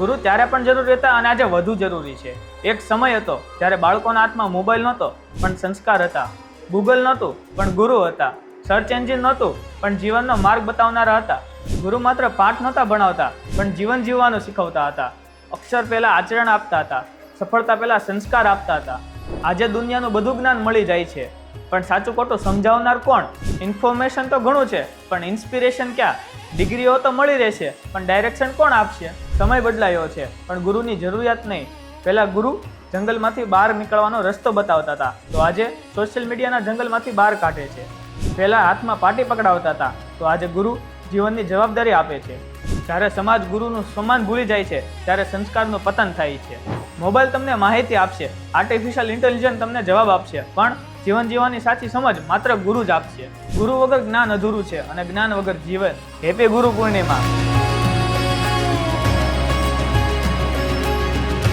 ગુરુ ત્યારે પણ જરૂરી હતા અને આજે વધુ જરૂરી છે. એક સમય હતો જ્યારે બાળકોના હાથમાં મોબાઈલ નહોતો પણ સંસ્કાર હતા, ગૂગલ નહોતું પણ ગુરુ હતા, સર્ચ એન્જિન નહોતું પણ જીવનનો માર્ગ બતાવનારા હતા. ગુરુ માત્ર પાઠ નહોતા ભણાવતા પણ જીવન જીવવાનું શીખવતા હતા. અક્ષર પહેલા આચરણ આપતા હતા, સફળતા પહેલા સંસ્કાર આપતા હતા. આજે દુનિયાનું બધું જ્ઞાન મળી જાય છે પણ સાચું ખોટું સમજાવનાર કોણ? ઇન્ફોર્મેશન તો ઘણું છે પણ ઇન્સ્પિરેશન ક્યાં? ડિગ્રીઓ તો મળી રહેશે પણ ડાયરેક્શન કોણ આપશે? સમય બદલાયો છે પણ ગુરુની જરૂરિયાત નહીં. પહેલા ગુરુ જંગલમાંથી બહાર નીકળવાનો રસ્તો બતાવતા હતા તો આજે સોશિયલ મીડિયાના જંગલમાંથી બહાર કાઢે છે. પહેલા હાથમાં પાટી પકડાવતા હતા તો આજે ગુરુ જીવનની જવાબદારી આપે છે. જ્યારે સમાજ ગુરુનું સન્માન ભૂલી જાય છે ત્યારે સંસ્કારનું પતન થાય છે. મોબાઈલ તમને માહિતી આપશે, આર્ટિફિશિયલ ઇન્ટેલિજન્સ તમને જવાબ આપશે પણ જીવન જીવવાની સાચી સમજ માત્ર ગુરુ જ આપશે. ગુરુ વગર જ્ઞાન અધૂરું છે અને જ્ઞાન વગર જીવન. હેપી ગુરુ પૂર્ણિમા.